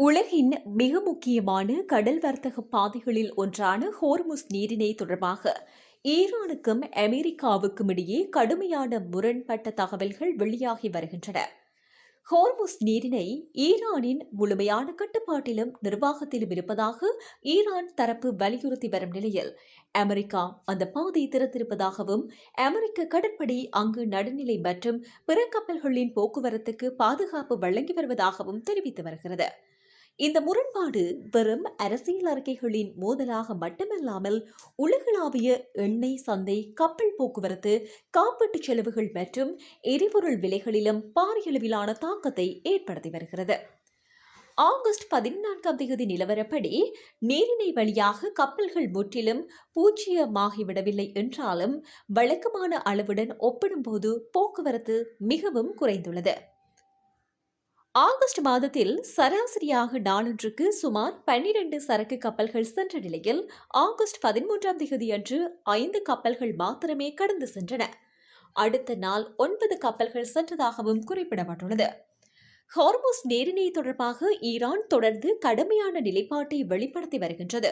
உலகின் மிக முக்கியமான கடல் வர்த்தக பாதைகளில் ஒன்றான ஹோர்முஸ் நீரிணை தொடர்பாக ஈரானுக்கும் அமெரிக்காவுக்கும் இடையே கடுமையான முரண்பட்ட தகவல்கள் வெளியாகி வருகின்றன. ஹோர்முஸ் நீரிணை ஈரானின் முழுமையான கட்டுப்பாட்டிலும் நிர்வாகத்திலும் இருப்பதாக ஈரான் தரப்பு வலியுறுத்தி வரும் நிலையில் அமெரிக்கா அந்த பாதை திறந்திருப்பதாகவும் அமெரிக்க கடற்படை அங்கு நடுநிலை மற்றும் பிற கப்பல்களின் போக்குவரத்துக்கு பாதுகாப்பு வழங்கி வருவதாகவும் தெரிவித்து வருகிறது. இந்த முரண்பாடு வெறும் அரசியல் அறிக்கைகளின் மோதலாக மட்டுமல்லாமல் உலகளாவிய எண்ணெய் சந்தை, கப்பல் போக்குவரத்து, காப்பீட்டு செலவுகள் மற்றும் எரிபொருள் விலைகளிலும் பாரியளவிலான தாக்கத்தை ஏற்படுத்தி வருகிறது. ஆகஸ்ட் 14 நிலவரப்படி நீரிணை வழியாக கப்பல்கள் முற்றிலும் பூஜ்ஜியமாகிவிடவில்லை என்றாலும் வழக்கமான அளவுடன் ஒப்பிடும்போது போக்குவரத்து மிகவும் குறைந்துள்ளது. ஆகஸ்ட் மாதத்தில் சராசரியாக நாளொன்றுக்கு சுமார் 12 சரக்கு கப்பல்கள் சென்ற நிலையில் ஆகஸ்ட் 13 அன்று 5 கப்பல்கள் மாத்திரமே கடந்து சென்றன. அடுத்த நாள் 9 கப்பல்கள் சென்றதாகவும் குறிப்பிடப்பட்டுள்ளது. ஹார்முஸ் நீரிணை தொடர்பாக ஈரான் தொடர்ந்து கடுமையான நிலைப்பாட்டை வெளிப்படுத்தி வருகின்றது.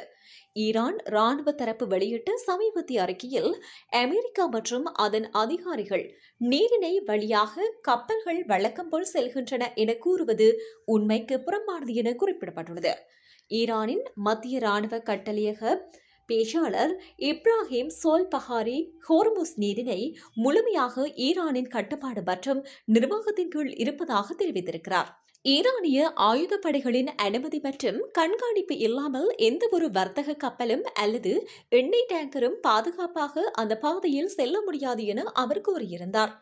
ஈரான் ராணுவ தரப்பு வெளியிட்ட சமீபத்திய அறிக்கையில் அமெரிக்கா மற்றும் அதன் அதிகாரிகள் நீரிணை வழியாக கப்பல்கள் வழக்கம் போல் செல்கின்றன என கூறுவது உண்மைக்கு புறம்பானது என குறிப்பிடப்பட்டுள்ளது. ஈரானின் மத்திய ராணுவ கட்டளையக பேச்சாளர் இப்ராஹிம் சோல்பஹாரி ஹோர்முஸ் நீரிணை முழுமையாக ஈரானின் கட்டுப்பாடு மற்றும் நிர்வாகத்தின் கீழ் இருப்பதாக தெரிவித்திருக்கிறார். ஈரானிய ஆயுதப்படைகளின் அனுமதி மற்றும் கண்காணிப்பு இல்லாமல் எந்தவொரு வர்த்தக கப்பலும் அல்லது எண்ணெய் டேங்கரும் பாதுகாப்பாக அந்த பாதையில் செல்ல முடியாது என அவர் கூறியிருந்தார்.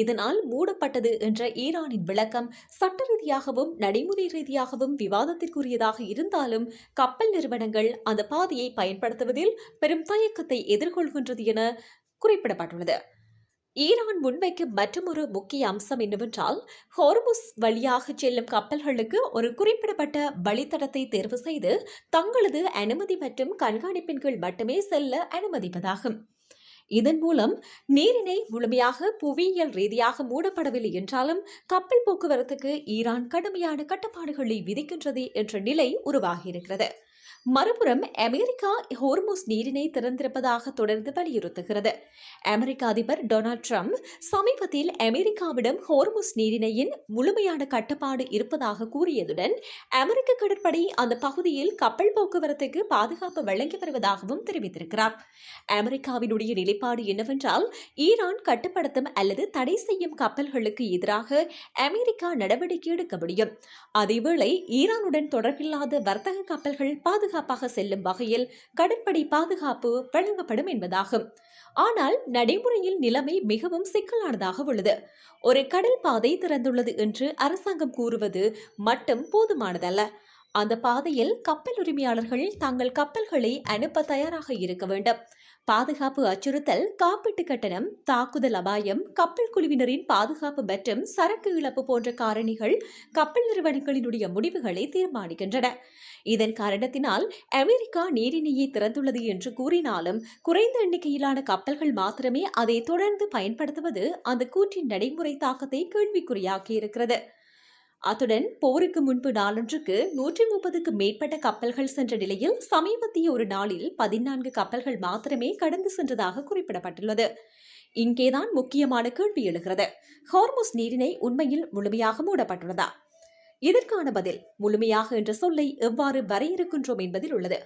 இதனால் மூடப்பட்டது என்ற ஈரானின் விளக்கம் சட்ட ரீதியாகவும் நடைமுறை ரீதியாகவும் விவாதத்திற்குரியதாக இருந்தாலும் கப்பல் நிறுவனங்கள் அந்த பாதையை பயன்படுத்துவதில் பெரும் தயக்கத்தை எதிர்கொள்கின்றது என குறிப்பிடப்பட்டுள்ளது. ஈரான் முன்வைக்கும் மற்றொரு முக்கிய அம்சம் என்னவென்றால், ஹோர்முஸ் வழியாக செல்லும் கப்பல்களுக்கு ஒரு குறிப்பிடப்பட்ட வழித்தடத்தை தேர்வு செய்து தங்களது அனுமதி மற்றும் கண்காணிப்பின் கீழ் மட்டுமே செல்ல அனுமதிப்பதாகும். இதன் மூலம் நீரிணை முழுமையாக புவியியல் ரீதியாக மூடப்படவில்லை என்றாலும் கப்பல் போக்குவரத்துக்கு ஈரான் கடுமையான கட்டுப்பாடுகளை விதிக்கின்றது என்ற நிலை உருவாகியிருக்கிறது. மறுபுறம் அமெரிக்கா ஹோர்முஸ் நீரிணை திறந்திருப்பதாக தொடர்ந்து வலியுறுத்துகிறது. அமெரிக்க அதிபர் டொனால்ட் ட்ரம்ப் சமீபத்தில் அமெரிக்காவிடம் ஹோர்முஸ் நீரிணையின் முழுமையான கட்டுப்பாடு இருப்பதாக கூறியதுடன் அமெரிக்க கடற்படை அந்த பகுதியில் கப்பல் போக்குவரத்துக்கு பாதுகாப்பு வழங்கி வருவதாகவும் தெரிவித்திருக்கிறார். அமெரிக்காவினுடைய நிலைப்பாடு என்னவென்றால், ஈரான் கட்டுப்படுத்தும் அல்லது தடை செய்யும் கப்பல்களுக்கு எதிராக அமெரிக்கா நடவடிக்கை எடுக்க முடியும். அதேவேளை ஈரானுடன் தொடர்பில்லாத வர்த்தக கப்பல்கள் பாதுகாப்பாக செல்லும் வகையில் கடற்படை பாதுகாப்பு வழங்கப்படும் என்பதாகும். ஆனால் நடைமுறையில் நிலைமை மிகவும் சிக்கலானதாக உள்ளது. ஒரு கடல் பாதை திறந்துள்ளது என்று அரசாங்கம் கூறுவது மட்டும் போதுமானதல்ல. அந்த பாதையில் கப்பல் உரிமையாளர்கள் தங்கள் கப்பல்களை அனுப்ப தயாராக இருக்க வேண்டும். பாதுகாப்பு அச்சுறுத்தல், காப்பீட்டு கட்டணம், தாக்குதல் அபாயம், கப்பல் குழுவினரின் பாதுகாப்பு மற்றும் சரக்கு இழப்பு போன்ற காரணிகள் கப்பல் நிறுவனங்களினுடைய முடிவுகளை தீர்மானிக்கின்றன. இதன் காரணத்தினால் அமெரிக்கா நீரிணையை திறந்துள்ளது என்று கூறினாலும் குறைந்த எண்ணிக்கையிலான கப்பல்கள் மாத்திரமே அதை தொடர்ந்து பயன்படுத்துவது அந்த கூற்றின் நடைமுறை தாக்கத்தை கேள்விக்குறியாக்கியிருக்கிறது. அத்துடன் போருக்கு முன்பு நாளொன்றுக்கு 130க்கு மேற்பட்ட கப்பல்கள் சென்ற நிலையில் சமீபத்திய ஒரு நாளில் 14 கப்பல்கள் மாத்திரமே கடந்து சென்றதாக குறிப்பிடப்பட்டுள்ளது. இங்கேதான் முக்கியமான கேள்வி எழுகிறது. ஹார்முஸ் நீரிணை உண்மையில் முழுமையாக மூடப்பட்டுள்ளதா? இதற்கான பதில் முழுமையாக என்ற சொல்லை எவ்வாறு வரையறுக்கின்றோம் என்பதில் உள்ளது.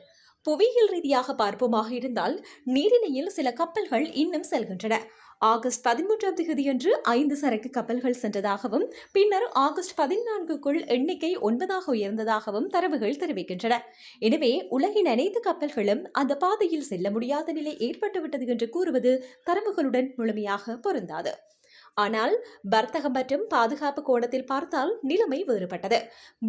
புவியியல் ரீதியாக பார்ப்போமாக இருந்தால் நீரிணையில் சில கப்பல்கள் இன்னும் செல்கின்றன. ஆகஸ்ட் 13 அன்று 5 சரக்கு கப்பல்கள் சென்றதாகவும் பின்னர் ஆகஸ்ட் 14க்குள் எண்ணிக்கை 9ஆக உயர்ந்ததாகவும் தரவுகள் தெரிவிக்கின்றன. எனவே உலகின் அனைத்து கப்பல்களும் அந்த பாதையில் செல்ல முடியாத நிலை ஏற்பட்டுவிட்டது என்று கூறுவது தரவுகளுடன் முழுமையாக பொருந்தாது. ஆனால் வர்த்தகம் மற்றும் பாதுகாப்பு கோணத்தில் பார்த்தால் நிலைமை வேறுபட்டது.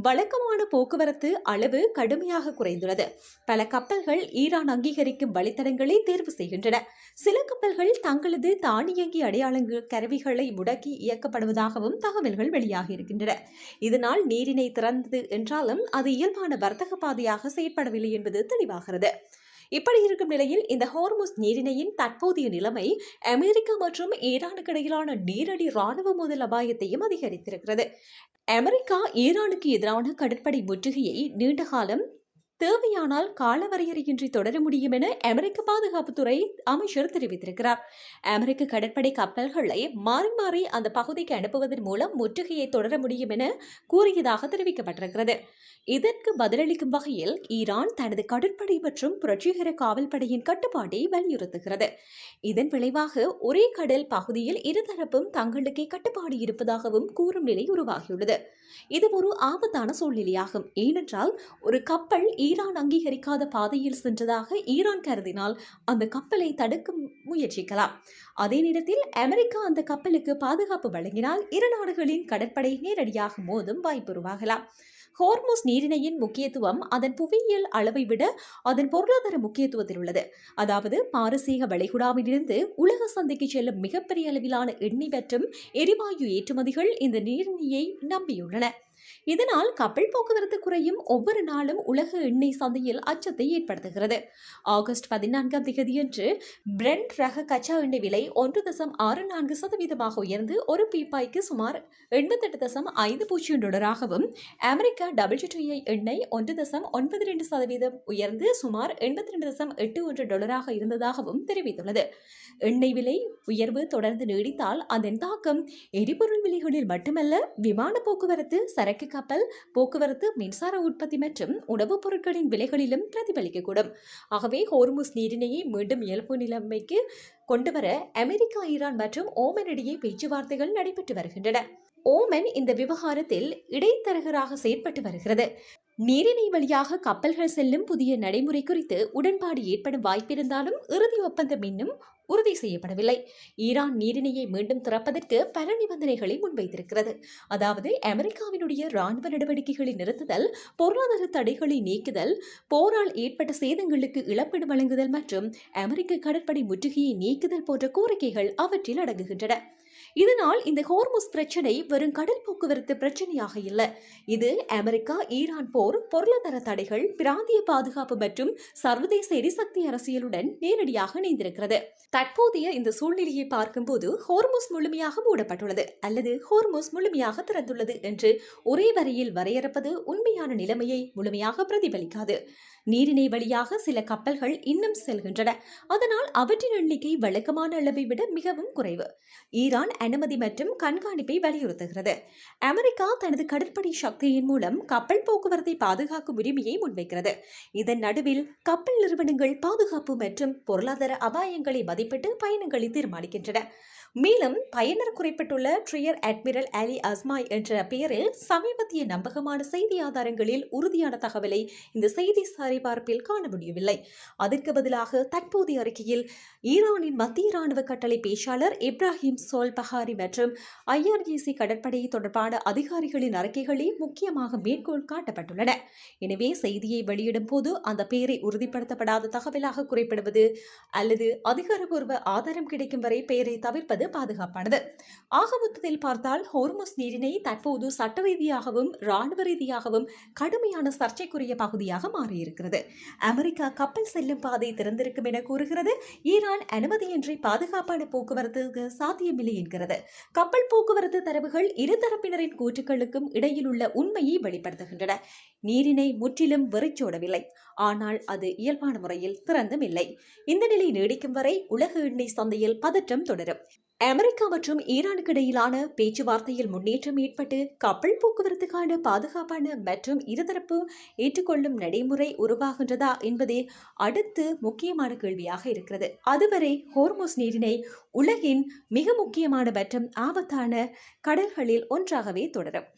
வழக்கமான போக்குவரத்து அளவு கடுமையாக குறைந்துள்ளது. பல கப்பல்கள் ஈரான் அங்கீகரிக்கும் வழித்தடங்களை தேர்வு செய்கின்றன. சில கப்பல்கள் தங்களது தானியங்கி அடையாளங்கள் கருவிகளை முடக்கி இயக்கப்படுவதாகவும் தகவல்கள் வெளியாகி இருக்கின்றன. இதனால் நீரிணை திறந்தது என்றாலும் அது இயல்பான வர்த்தக பாதையாக செயற்படவில்லை என்பது தெளிவாகிறது. இப்படி இருக்கும் நிலையில் இந்த ஹோர்முஸ் நீரிணையின் தற்போதைய நிலைமை அமெரிக்கா மற்றும் ஈரானுக்கு இடையிலான நேரடி ராணுவ மோதல் அபாயத்தையும் அதிகரித்திருக்கிறது. அமெரிக்கா ஈரானுக்கு எதிரான கடற்படை முற்றுகையை நீண்ட காலம் தேவையானால் காலவரையறையின்றி தொடர முடியும் என அமெரிக்க பாதுகாப்புத்துறை அமைச்சர் தெரிவித்திருக்கிறார். அமெரிக்க கடற்படை கப்பல்களை மாறி மாறி அந்த பகுதிக்கு அனுப்புவதன் மூலம் முற்றுகையை தொடர முடியும் என கூறியதாக தெரிவிக்கப்பட்டிருக்கிறது. இதற்கு பதிலளிக்கும் வகையில் ஈரான் தனது கடற்படை மற்றும் புரட்சிகர காவல்படையின் கட்டுப்பாட்டை வலியுறுத்துகிறது. இதன் விளைவாக ஒரே கடல் பகுதியில் இருதரப்பும் தங்களுக்கே கட்டுப்பாடு இருப்பதாகவும் கூறும் நிலை உருவாகியுள்ளது. இது ஒரு ஆபத்தான சூழ்நிலையாகும். ஏனென்றால் ஒரு கப்பல் ஈரான் அங்கீகரிக்காத பாதையில் சென்றதாக ஈரான் கருதினால் அந்த கப்பலை தடுக்க முயற்சிக்கலாம். அதே நேரத்தில் அமெரிக்கா அந்த கப்பலுக்கு பாதுகாப்பு வழங்கினால் இரு நாடுகளின் கடற்படை நேரடியாக மோதும் வாய்ப்பு உருவாகலாம். ஹோர்முஸ் நீரிணையின் முக்கியத்துவம் அதன் புவியியல் அளவை விட அதன் பொருளாதார முக்கியத்துவத்தில் உள்ளது. அதாவது பாரசீக வளைகுடாவிலிருந்து உலக சந்தைக்கு செல்லும் மிகப்பெரிய அளவிலான எண்ணெய் மற்றும் எரிவாயு ஏற்றுமதிகள் இந்த நீரிணையை நம்பியுள்ளன. இதனால் கப்பல் போக்குவரத்து குறையும் ஒவ்வொரு நாளும் உலக எண்ணெய் சந்தையில் அச்சத்தை ஏற்படுத்துகிறது. ஆகஸ்ட் 14ஆம் தேதியன்று பிரெண்ட் ரக கச்சா எண்ணெய் விலை 1.64% உயர்ந்து ஒரு பீப்பாய்க்கு சுமார் $88.50 அமெரிக்க WTI எண்ணெய் 1.92% உயர்ந்து சுமார் $82.81 இருந்ததாகவும் தெரிவித்துள்ளது. எண்ணெய் விலை உயர்வு தொடர்ந்து நீடித்தால் அதன் தாக்கம் எரிபொருள் விலைகளில் மட்டுமல்ல, விமான போக்குவரத்து, சரக்கு கப்பல் போக்குவரத்து, மின்சார உற்பத்தி மற்றும் உணவுப் பொருட்களின் விலைகளிலும் பிரதிபலிக்கக்கூடும். ஆகவே ஹோர்முஸ் நீரிணையை மீண்டும் இயல்பு நிலைமைக்கு கொண்டுவர அமெரிக்கா, ஈரான் மற்றும் ஓமன் இடையே பேச்சுவார்த்தைகள் நடைபெற்று வருகின்றன. ஓமன் இந்த விவகாரத்தில் இடைத்தரகராக செயற்பட்டு வருகிறது. நீரிணை வழியாக கப்பல்கள் செல்லும் புதிய நடைமுறை குறித்து உடன்பாடு ஏற்படும் வாய்ப்பிருந்தாலும் இறுதி ஒப்பந்தம் இன்னும் உறுதி செய்யப்படவில்லை. ஈரான் நீரிணையை மீண்டும் திறப்பதற்கு பல நிபந்தனைகளை முன்வைத்திருக்கிறது. அதாவது அமெரிக்காவினுடைய ராணுவ நடவடிக்கைகளை நிறுத்துதல், பொருளாதார தடைகளை நீக்குதல், போரால் ஏற்பட்ட சேதங்களுக்கு இழப்பீடு வழங்குதல் மற்றும் அமெரிக்க கடற்படை முற்றுகையை நீக்குதல் போன்ற கோரிக்கைகள் அவற்றில் அடங்குகின்றன. இதனால் இந்த ஹோர்முஸ் பிரச்சனை வெறும் கடல் போக்குவரத்து பிரச்சனையாக இல்லை. இது அமெரிக்கா ஈரான் போர், பொருளாதார தடைகள், பிராந்திய பாதுகாப்பு மற்றும் சர்வதேச எரிசக்தி அரசியலுடன் நேரடியாக இணைந்திருக்கிறது. தற்போதைய இந்த சூழ்நிலையை பார்க்கும்போது ஹோர்முஸ் முழுமையாக மூடப்பட்டுள்ளது அல்லது ஹோர்முஸ் முழுமையாக திறந்துள்ளது என்று ஒரே வரியில் வரையறுப்பது உண்மையான நிலைமையை முழுமையாக பிரதிபலிக்காது. நீரிணை வழியாக சில கப்பல்கள் இன்னும் செல்கின்றன. அதனால் அவற்றின் எண்ணிக்கை வழக்கமான அளவை விட மிகவும் குறைவு. ஈரான் அனுமதி மற்றும் கண்காணிப்பை வலியுறுத்துகிறது. அமெரிக்கா தனது கடற்படை சக்தியின் மூலம் கப்பல் போக்குவரத்தை பாதுகாக்கும் உரிமையை முன்வைக்கிறது. இதன் நடுவில் கப்பல் நிறுவனங்கள் பாதுகாப்பு மற்றும் பொருளாதார அபாயங்களை மதிப்பிட்டு பயணங்களை தீர்மானிக்கின்றன. மேலும் பயனர் குறிப்பிட்டுள்ள ட்ரியர் அட்மிரல் அலி அஸ்மாய் என்ற பெயரில் சமீபத்திய நம்பகமான செய்தி ஆதாரங்களில் உறுதியான தகவலை இந்த செய்தி சரிபார்ப்பில் காண முடியவில்லை. அதற்கு பதிலாக தற்போதைய அறிக்கையில் ஈரானின் மத்திய ராணுவ கட்டளை பேச்சாளர் இப்ராஹிம் சோல்பஹாரி மற்றும் IRGC கடற்படை தொடர்பான அதிகாரிகளின் அறிக்கைகளே முக்கியமாக மேற்கோள் காட்டப்பட்டுள்ளன. எனவே செய்தியை வெளியிடும் போது அந்த பெயரை உறுதிப்படுத்தப்படாத தகவலாக குறிப்பிடுவது அல்லது அதிகாரப்பூர்வ ஆதாரம் கிடைக்கும் வரை பெயரை தவிர்ப்பது பாதுகாப்பானது. ஆக மொத்தத்தில் பார்த்தால் ஹோர்முஸ் நீரிணை தற்போது சட்ட ரீதியாகவும் ராணுவ ரீதியாகவும் கடுமையான சர்ச்சைக்குரிய பகுதியாக மாறியிருக்கிறது. அமெரிக்கா கப்பல் செல்லும் பாதை திறந்திருக்கும் என கூறுகிறது. ஈரான் அனுமதியின்றி பாதுகாப்பான போக்குவரத்துக்கு சாத்தியமில்லை என்கிறது. கப்பல் போக்குவரத்து தரவுகள் இருதரப்பினரின் கூற்றுக்களுக்கும் இடையில் உள்ள உண்மையை வெளிப்படுத்துகின்றன. நீரிணை முற்றிலும் வெறிச்சோடவில்லை, ஆனால் அது இயல்பான முறையில் திறந்தும் இல்லை. இந்த நிலை நீடிக்கும் வரை உலக எண்ணெய் சந்தையில் பதற்றம் தொடரும். அமெரிக்கா மற்றும் ஈரானுக்கு இடையிலான பேச்சுவார்த்தையில் முன்னேற்றம் ஏற்பட்டு கப்பல் போக்குவரத்துக்கான பாதுகாப்பான மற்றும் இருதரப்பு ஏற்றுக்கொள்ளும் நடைமுறை உருவாகின்றதா என்பதே அடுத்து முக்கியமான கேள்வியாக இருக்கிறது. அதுவரை ஹோர்முஸ் நீரிணை உலகின் மிக முக்கியமான மற்றும் ஆபத்தான கடல்களில் ஒன்றாகவே தொடரும்.